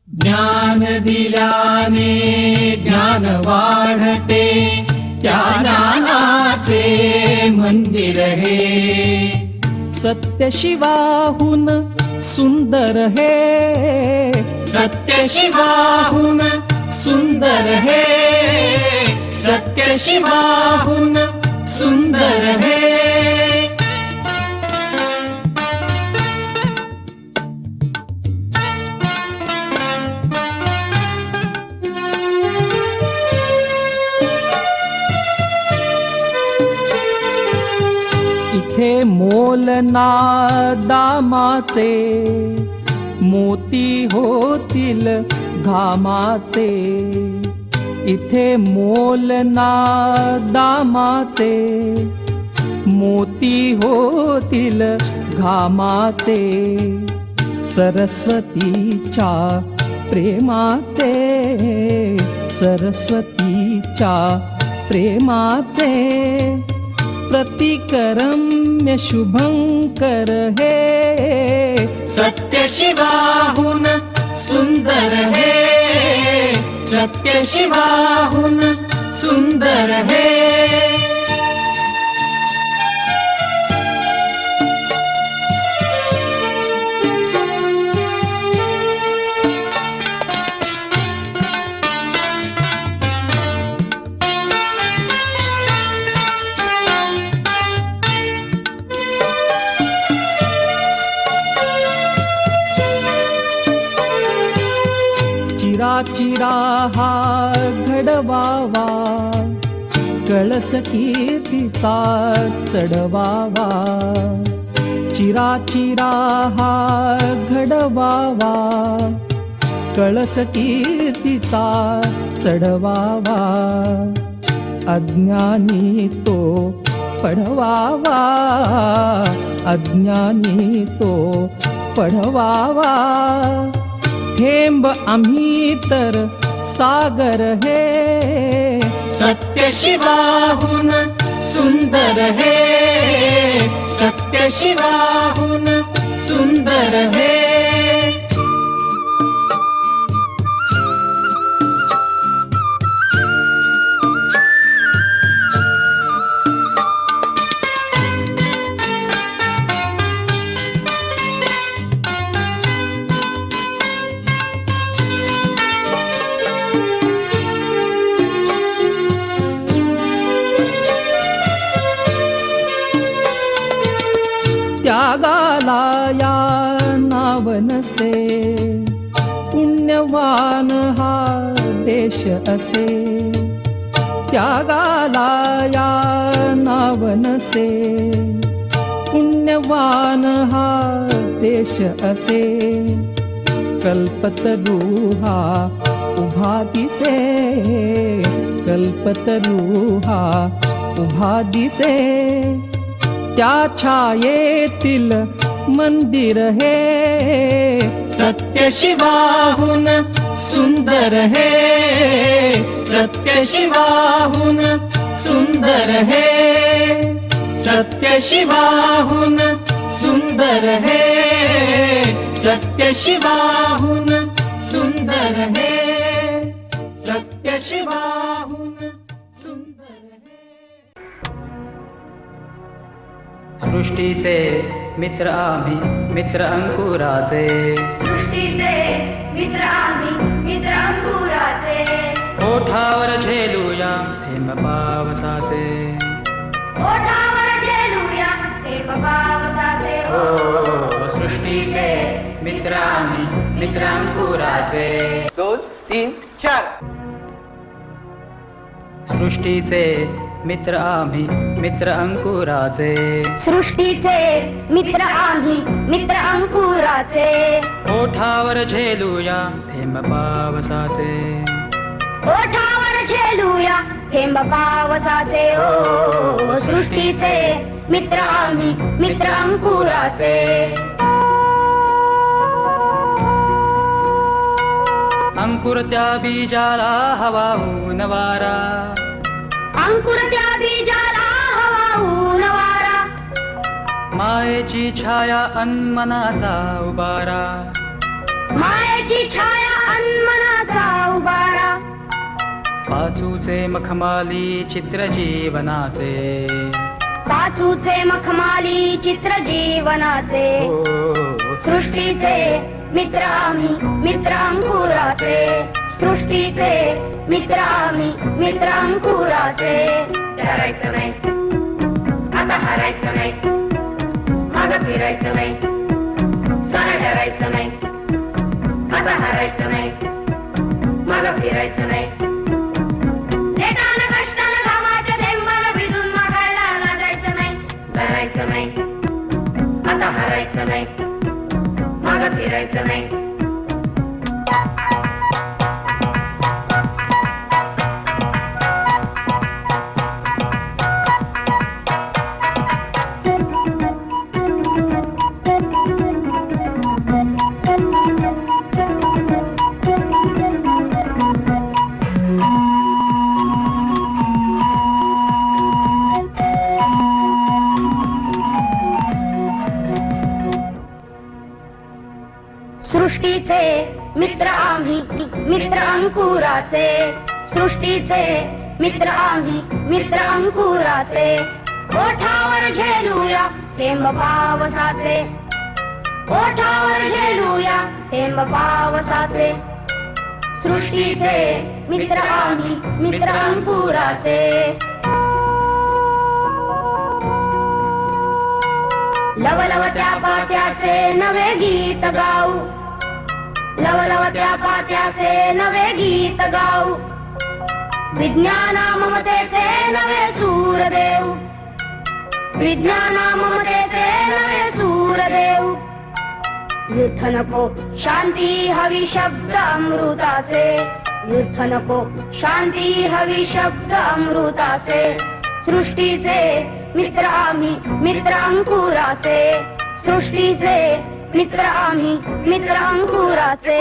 ज्ञान दिल्याने ज्ञान वाढते, त्या ज्ञानाचे मंदिर हे. सत्य शिवाहून सुंदर हे, सत्य शिवाहून सुंदर हे, सत्य शिवाहून सुंदर हे. इथे मोल ना दामाचे, मोती होतील घामाचे. इथे मोल ना दामाचे, मोती होतील घामाचे. सरस्वतीच्या प्रेमाचे, सरस्वतीच्या प्रेमाचे. प्रतिकरम्य शुभंकर हे, सत्य शिवाहून सुंदर हे, सत्य शिवाहून सुंदर हे. चिरा हा घडवावा, कळस कीर्तीचा चढवावा. चिरा हा घडवावा, कळस कीर्तीचा चढवावा. अज्ञानी तो पढवावा, अज्ञानी तो पढवावा. थेंब आम्ही तर सागर हे, सत्य शिवाहून सुंदर हे, सत्य शिवाहून सुंदर हे. त्यागाला या नावनसे, पुण्यवान हा देश असे. त्यागाला या नावनसे, पुण्यवान हा देश असे. कल्पतरू हा उभा दिसे, कल्पतरू हा उभा दिसे. त्या छायेतील मंदिर हे, सत्य शिवाहून सुंदर हे, सत्य शिवाहून सुंदर हे, सत्य शिवाहून सुंदर हे, सत्य शिवाहून सुंदर हे, सत्य शिवाहून सुंदर हे. सृष्टीचे मित्र आम्ही, मित्र अंकुराचे. सृष्टीचे मित्र आम्ही, मित्र अंकुराचे. ओठावर झेलूया थेंब पावसाचे, ओठावर झेलूया थेंब पावसाचे. ओ सृष्टीचे मित्र आम्ही, मित्र अंकुराचे. 2, 3, 4. सृष्टीचे मित्र आम्ही, मित्र अंकुराचे. सृष्टीचे मित्र आम्ही, मित्र अंकुराचे. ओठावर झेलूया थेंब पावसाचे, ओठावर झेलूया थेंब पावसाचे. ओ सृष्टीचे मित्र आम्ही, मित्र अंकुराचे. अंकुर त्या बीजाला हवा ऊन वारा, अंकुर त्या बीजाला हवा ऊन वारा. मायेची छाया अनमनाचा उबारा, मायेची छाया पाचूचे मखमाली चित्र जीवनाचे पाचूचे मखमाली चित्र जीवनाचे हो, सृष्टीचे मित्र आम्ही मित्र अंकुराचे सृष्टीचे मित्र आम्ही मित्र अंकुराचे डरायचं नाही आता हरायचं नाही मागं फिरायचं नाही सारं डरायचं नाही आता हरायचं नाही मागं फिरायचं नाही लेटानं कष्टानं घामाच्या थेंबानं भिजून मागायला लागायचं नाही डरायचं नाही आता हरायचं नाही मागं फिरायचं नाही सृष्टीचे मित्र आम्ही मित्र अंकुराचे सृष्टीचे मित्र आम्ही मित्र अंकुराचे ओठावर झेलूया थेंब पावसाचे ओठावर झेलूया थेंब पावसाचे सृष्टीचे मित्र आम्ही मित्र अंकुराचे लवलवत्या पात्याचे नवे गीत गाऊ लवलवत्या पात्याचे नवे गीत गाऊ विज्ञाना ममतेचे नवे सूर देऊ विज्ञाना ममतेचे नवे सूर देऊ युद्ध नको शांती हवी शब्द अमृताचे युद्ध नको शांती हवी शब्द अमृताचे सृष्टीचे मित्र आम्ही मित्र अंकुराचे सृष्टीचे मित्र आम्ही मित्र अंकुराचे